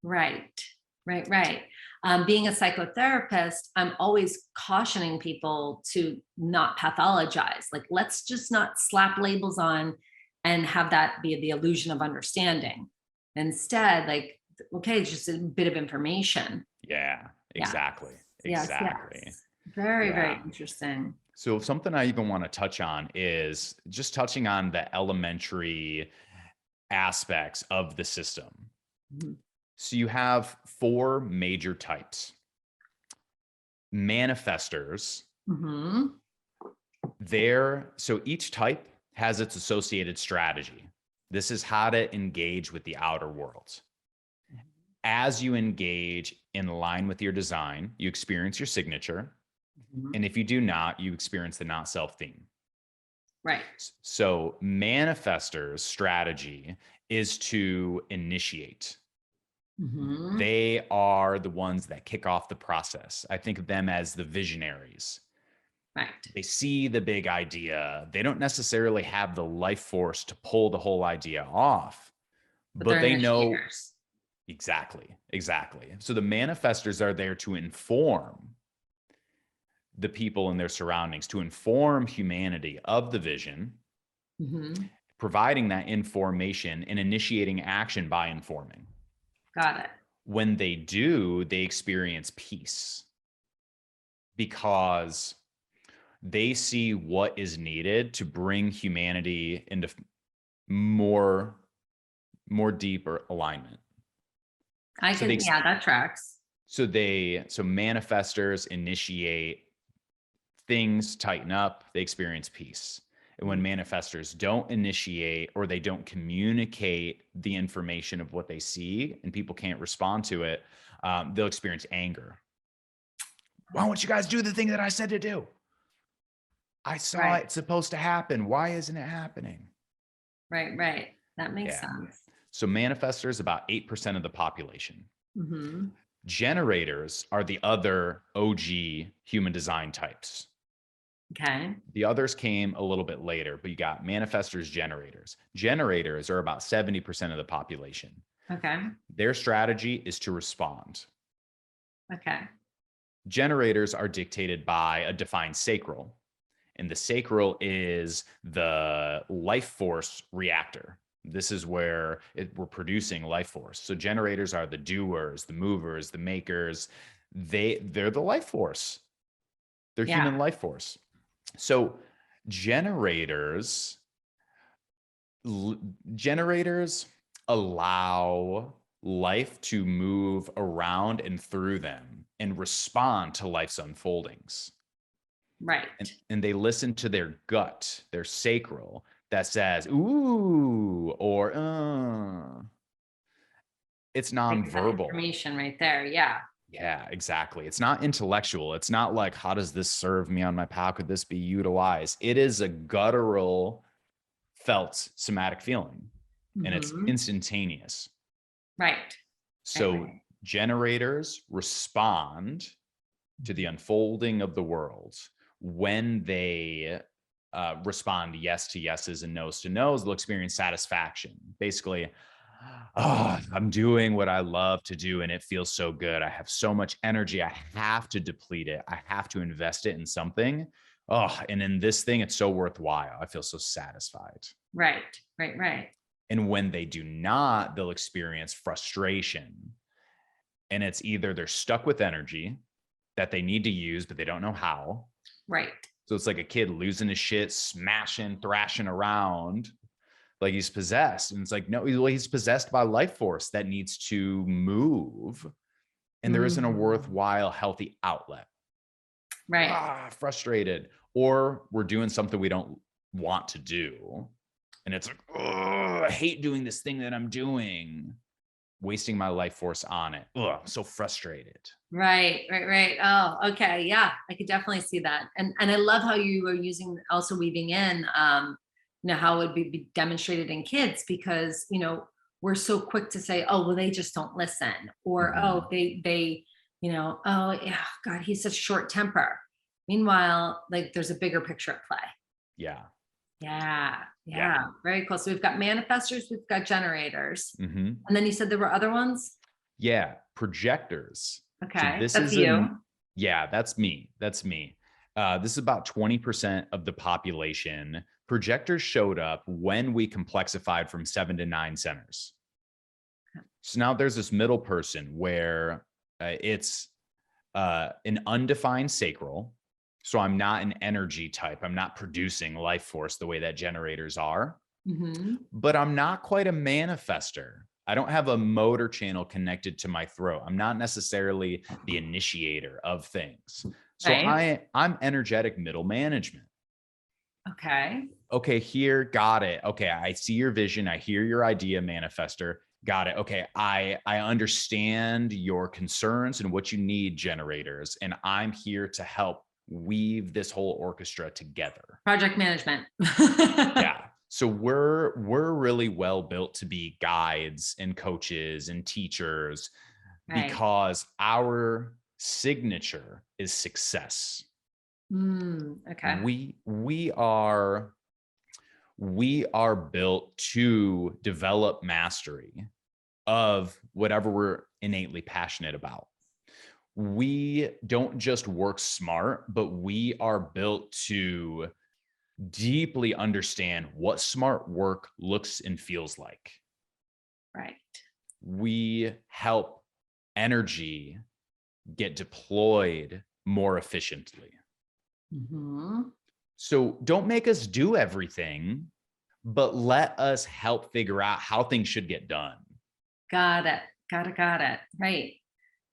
Right. Being a psychotherapist, I'm always cautioning people to not pathologize. Like, let's just not slap labels on and have that be the illusion of understanding. Instead, like, okay, it's just a bit of information. Yeah, Yeah. exactly. Exactly. Yes. Very Yeah. interesting. So something I even want to touch on is just touching on the elementary aspects of the system. Mhm. So you have 4 major types. Manifestors, Mhm. so each type has its associated strategy. This is how to engage with the outer world. As you engage in line with your design, you experience your signature. Mhm. And if you do not, you experience the not self theme. Right. So manifestors' strategy is to initiate. Mhm. They are the ones that kick off the process. I think of them as the visionaries. Right. They see the big idea. They don't necessarily have the life force to pull the whole idea off, But but they're they know initiators. exactly. So the manifestors are there to inform the people in their surroundings, to inform humanity of the vision, Mhm. providing that information and initiating action by informing. Got it. When they do, they experience peace. because they see what is needed to bring humanity into more deeper alignment. Yeah, that tracks. So manifestors initiate, things tighten up, they experience peace. And when manifestors don't initiate, or they don't communicate the information of what they see, and people can't respond to it, they'll experience anger. Why won't you guys do the thing that I said to do? I saw it's supposed to happen. Why isn't it happening? Right. That makes sense. So manifestors, about 8% of the population. Mm-hmm. Generators are the other OG human design types. Okay. The others came a little bit later, but you got manifestors, generators. Generators are about 70% of the population. Okay. Their strategy is to respond. Okay. Generators are dictated by a defined sacral, and the sacral is the life force reactor. This is where we're producing life force. So generators are the doers, the movers, the makers. They're the life force. They're human life force. So generators allow life to move around and through them and respond to life's unfoldings. Right. And they listen to their gut, their sacral, that says, ooh, or it's nonverbal. Information right there. Yeah. Yeah, exactly. It's not intellectual. It's not like, how does this serve me on my path? How could this be utilized? It is a guttural, felt somatic feeling, and it's instantaneous. Right. So generators respond to the unfolding of the world. When they respond yes to yeses and nos to nos, they'll experience satisfaction. Basically, I'm doing what I love to do and it feels so good. I have so much energy. I have to deplete it. I have to invest it in something. And in this thing, it's so worthwhile. I feel so satisfied. Right. And when they do not, they'll experience frustration. And it's either they're stuck with energy that they need to use, but they don't know how. Right. So it's like a kid losing his shit, smashing, thrashing around like he's possessed. And it's like, no, he's possessed by life force that needs to move. And there isn't a worthwhile, healthy outlet. Right. Frustrated. Or we're doing something we don't want to do. And it's like, I hate doing this thing that I'm doing, wasting my life force on it. I'm so frustrated. Right. Oh, okay. Yeah, I could definitely see that. And I love how you are also weaving in, how it would be demonstrated in kids, because, we're so quick to say, oh, well, they just don't listen, or, oh, they, oh yeah, God, he's such short temper. Meanwhile, like there's a bigger picture at play. Yeah. Very cool. So we've got manifestors, we've got generators. And then you said there were other ones? Yeah. Projectors. Okay. So that's you. Yeah, that's me. This is about 20% of the population. Projectors showed up when we complexified from 7 to 9 centers. So now there's this middle person where it's an undefined sacral. So I'm not an energy type. I'm not producing life force the way that generators are, but I'm not quite a manifester. I don't have a motor channel connected to my throat. I'm not necessarily the initiator of things. So I'm energetic middle management. Okay, here, got it. Okay, I see your vision. I hear your idea, manifester. Got it. Okay, I understand your concerns and what you need, generators, and I'm here to help weave this whole orchestra together. Project management. Yeah. So we're really well built to be guides and coaches and teachers, because our signature is success. Okay. We are built to develop mastery of whatever we're innately passionate about. We don't just work smart, but we are built to deeply understand what smart work looks and feels like. Right. We help energy get deployed more efficiently. Mm-hmm. So don't make us do everything, but let us help figure out how things should get done. Got it. Got it. Right.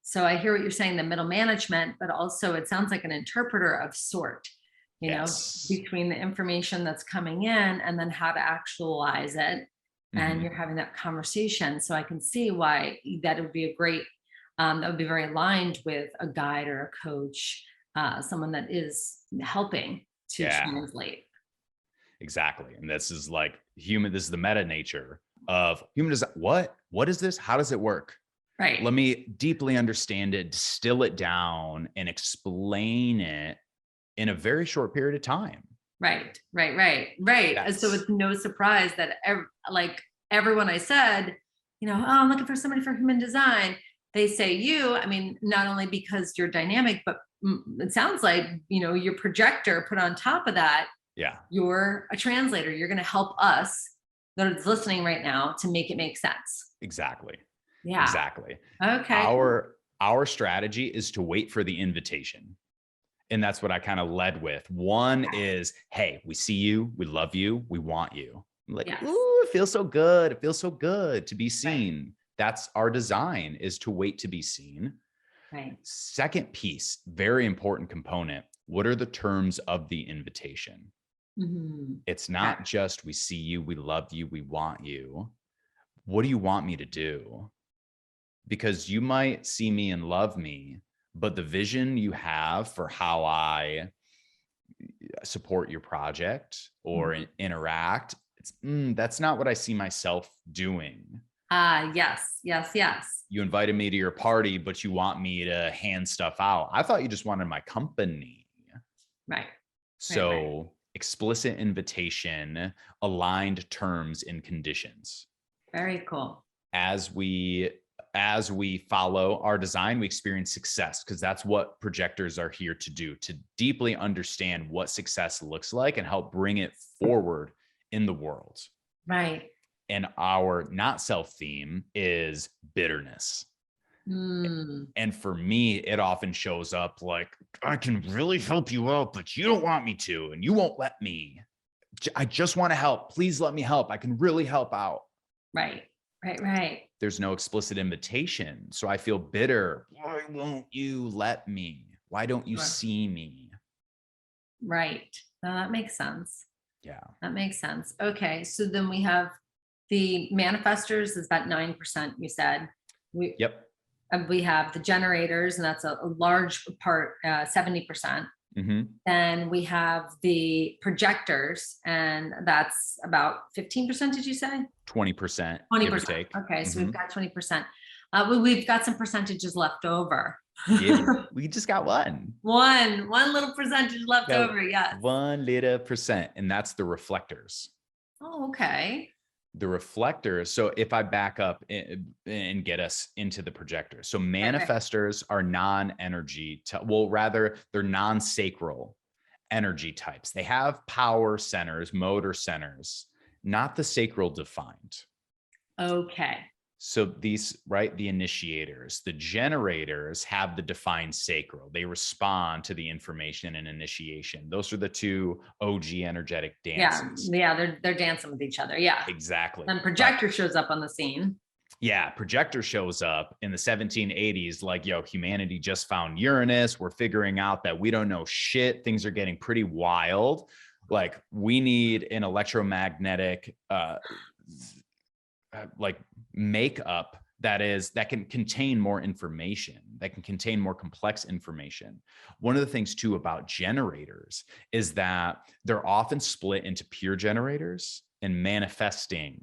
So I hear what you're saying, the middle management, but also it sounds like an interpreter of sort, Yes. between the information that's coming in and then how to actualize it. And you're having that conversation. So I can see why that would be a great, that would be very aligned with a guide or a coach, someone that is helping to translate. Exactly. And this is like human, this is the meta nature of human design. What is this? How does it work? Right. Let me deeply understand it, distill it down, and explain it in a very short period of time. Right. And so it's no surprise that everyone I said, oh, I'm looking for somebody for human design. They say you, I mean, not only because you're dynamic, but it sounds like, your projector put on top of that. Yeah. You're a translator. You're going to help us that is listening right now to make it make sense. Exactly. Yeah. Exactly. Okay. Our strategy is to wait for the invitation. And that's what I kind of led with. One is, hey, we see you, we love you, we want you. I'm like, Yes. ooh, it feels so good. It feels so good to be seen. Right. That's our design, is to wait to be seen. Right. Second piece, very important component. What are the terms of the invitation? Mm-hmm. It's not just we see you, we love you, we want you. What do you want me to do? Because you might see me and love me, but the vision you have for how I support your project or interact, that's not what I see myself doing. Yes. You invited me to your party, but you want me to hand stuff out. I thought you just wanted my company. Right. So explicit invitation, aligned terms and conditions. Very cool. As we follow our design, we experience success, because that's what projectors are here to do, to deeply understand what success looks like and help bring it forward in the world. Right. And our not self theme is bitterness. And for me, it often shows up like, I can really help you out, but you don't want me to, and you won't let me. I just want to help. Please let me help. I can really help out. Right. There's no explicit invitation. So I feel bitter. Why won't you let me? Why don't you see me? Right. No, that makes sense. Yeah. That makes sense. Okay. So then we have the manifestors is about 9%, you said. Yep. We have the generators, and that's a large part, 70%. Then we have the projectors, and that's about 15%, did you say? 20%. 20%. Okay, so we've got 20%. We've got some percentages left over. Yeah, we just got one little percentage left over, yes. 1 little percent, and that's the reflectors. Oh, okay. The reflectors. So if I back up and get us into the projectors. So manifestors are non-energy, they're non-sacral energy types. They have power centers, motor centers, not the sacral defined. Okay. So these, right, the initiators, the generators have the defined sacral. They respond to the information and initiation. Those are the two OG energetic dances. Yeah, they're dancing with each other. Yeah, exactly. And projector shows up on the scene. Yeah, projector shows up in the 1780s like, yo, humanity just found Uranus. We're figuring out that we don't know shit. Things are getting pretty wild. Like, we need an electromagnetic makeup that can contain more information, that can contain more complex information. One of the things too about generators is that they're often split into pure generators and manifesting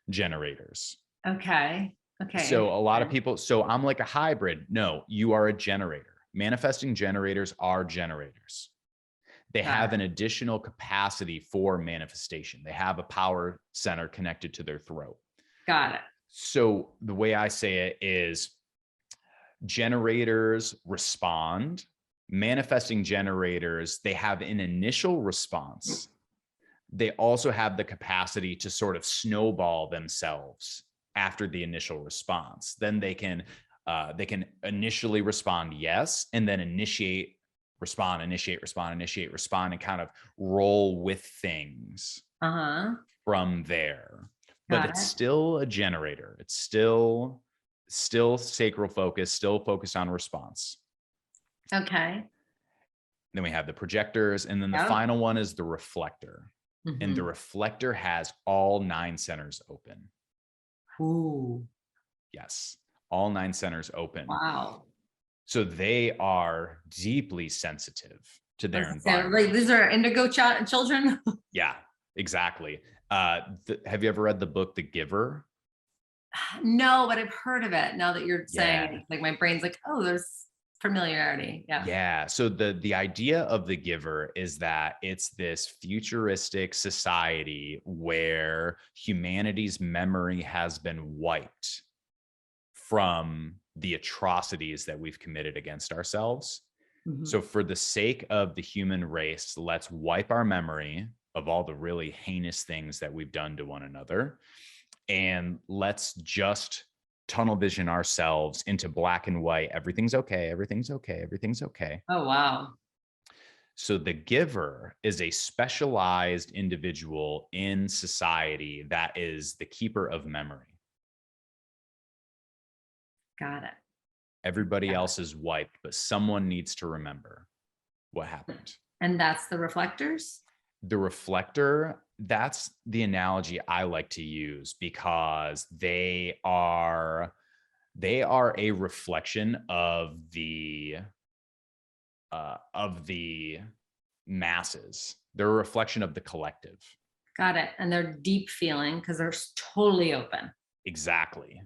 generators. Okay. So a lot of people, so I'm like a hybrid. No, you are a generator. Manifesting generators are generators. They have an additional capacity for manifestation. They have a power center connected to their throat. Got it. So the way I say it is, generators respond. Manifesting generators, they have an initial response. They also have the capacity to sort of snowball themselves after the initial response. Then they can initially respond yes, and then initiate respond, initiate, respond, and kind of roll with things from there. But Got it's it. still a generator. It's still sacral focus, still focused on response. Okay. Then we have the projectors, and then the Yep. final one is the reflector. And the reflector has all 9 centers open. Ooh. Yes, all 9 centers open. Wow. So they are deeply sensitive to their So, environment. like, these are indigo children? Yeah, exactly. Have you ever read the book The Giver? No, but I've heard of it. Now that you're saying Yeah. it, like my brain's like, oh, there's familiarity. Yeah. Yeah. So the idea of The Giver is that it's this futuristic society where humanity's memory has been wiped from the atrocities that we've committed against ourselves. So for the sake of the human race, let's wipe our memory of all the really heinous things that we've done to one another. And let's just tunnel vision ourselves into black and white. Everything's okay. Everything's okay. Everything's okay. Oh, wow. So the giver is a specialized individual in society that is the keeper of memory. Got it. Everybody else is wiped, but someone needs to remember what happened. And that's the reflectors? The reflector, that's the analogy I like to use because they are a reflection of the masses. They're a reflection of the collective. Got it. And they're deep feeling because they're totally open. Exactly.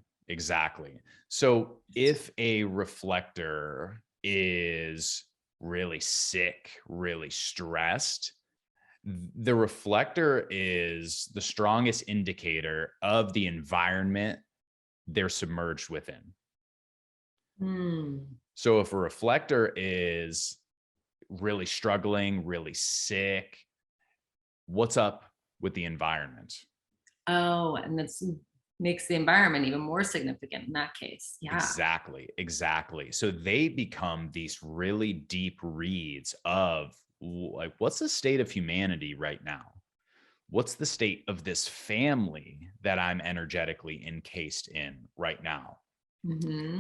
So if a reflector is really sick, really stressed, the reflector is the strongest indicator of the environment they're submerged within. So if a reflector is really struggling, really sick, what's up with the environment? Oh, and that's makes the environment even more significant in that case. Yeah. Exactly. So they become these really deep reads of like, what's the state of humanity right now? What's the state of this family that I'm energetically encased in right now?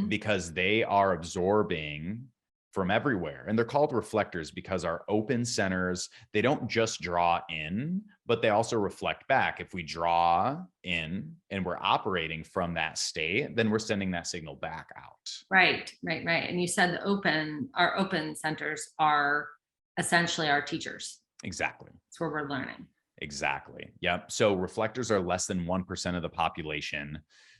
Because they are absorbing from everywhere. And they're called reflectors because our open centers, they don't just draw in, but they also reflect back. If we draw in and we're operating from that state, then we're sending that signal back out. Right. And you said our open centers are essentially our teachers. Exactly. That's where we're learning. Exactly. Yep. So reflectors are less than 1% of the population.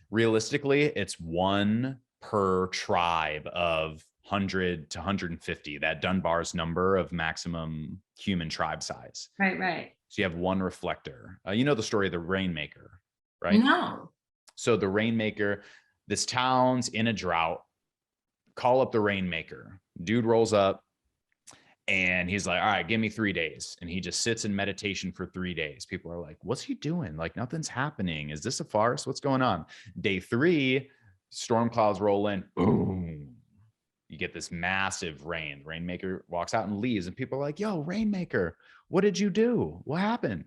Realistically, it's 1 per tribe of 100 to 150, that Dunbar's number of maximum human tribe size. Right. So you have 1 reflector. You know the story of the Rainmaker, right? No. So the Rainmaker, this town's in a drought. Call up the Rainmaker. Dude rolls up and he's like, all right, give me 3 days. And he just sits in meditation for 3 days. People are like, what's he doing? Like, nothing's happening. Is this a farce? What's going on? Day 3, storm clouds roll in. Boom. You get this massive rain. The Rainmaker walks out and leaves, and people are like, yo, Rainmaker, what did you do? What happened?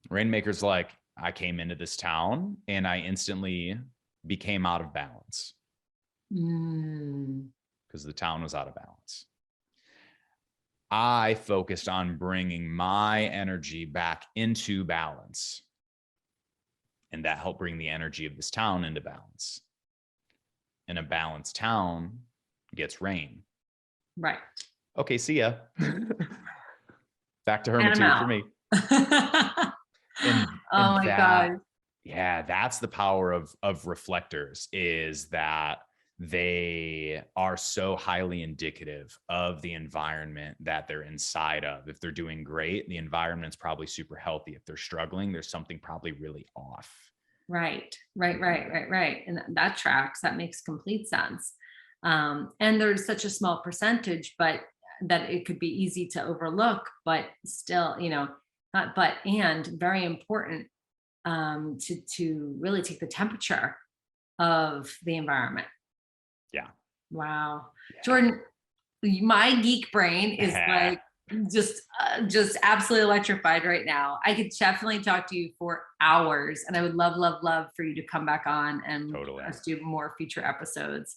Rainmaker's like, I came into this town and I instantly became out of balance because the town was out of balance. I focused on bringing my energy back into balance, and that helped bring the energy of this town into balance. And a balanced town gets rain. Right. Okay, see ya. Back to hermitude for me. And oh my God. Yeah, that's the power of reflectors, is that they are so highly indicative of the environment that they're inside of. If they're doing great, the environment's probably super healthy. If they're struggling, there's something probably really off. Right. And that tracks. That makes complete sense. And there's such a small percentage, but that it could be easy to overlook, but still, and very important to really take the temperature of the environment. Yeah. Wow. Yeah. Jordan, my geek brain is like just absolutely electrified right now. I could definitely talk to you for hours, and I would love for you to come back on and Totally. us do more future episodes.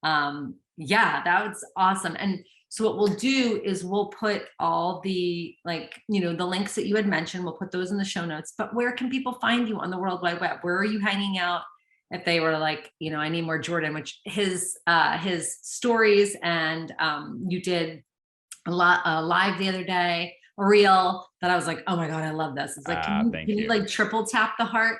Yeah, that was awesome. And so what we'll do is we'll put all the, like, you know, the links that you had mentioned, we'll put those in the show notes. But where can people find you on the World Wide Web? Where are you hanging out? If they were like, you know, I need more Jordan, which his stories, and you did a lot live the other day, a reel that I was like, oh my God, I love this. It's like, can you like triple tap the heart?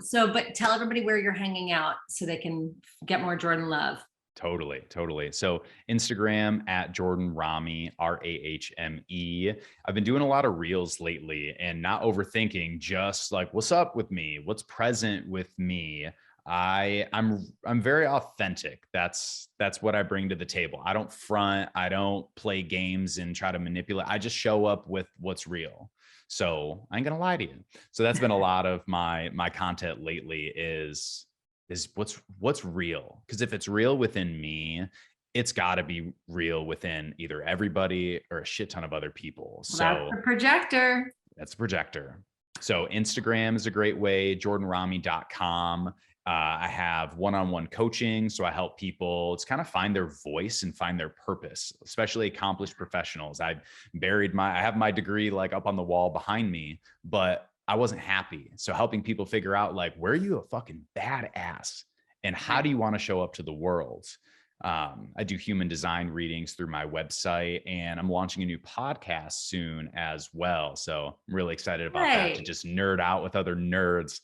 So, but tell everybody where you're hanging out so they can get more Jordan love. Totally. So Instagram at Jordan Rahme, Rahme. I've been doing a lot of reels lately and not overthinking, just like, what's up with me? What's present with me? I'm very authentic. That's what I bring to the table. I don't front, I don't play games and try to manipulate. I just show up with what's real. So I ain't gonna lie to you. So that's been a lot of my content lately is what's real. Because if it's real within me, it's got to be real within either everybody or a shit ton of other people. So that's the projector. That's the projector. So Instagram is a great way, jordanrahme.com. I have one-on-one coaching. So I help people kind of find their voice and find their purpose, especially accomplished professionals. I have my degree like up on the wall behind me, but I wasn't happy. So helping people figure out, like, where are you a fucking badass and how do you want to show up to the world? I do human design readings through my website, and I'm launching a new podcast soon as well. So I'm really excited about that, to just nerd out with other nerds.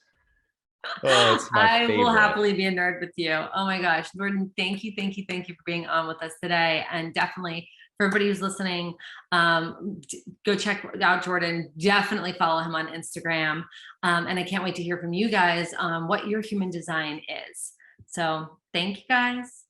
Oh, it's my favorite. I will happily be a nerd with you. Oh my gosh, Jordan, thank you for being on with us today. And definitely for everybody who's listening, go check out Jordan. Definitely follow him on Instagram. And I can't wait to hear from you guys what your human design is. So thank you guys.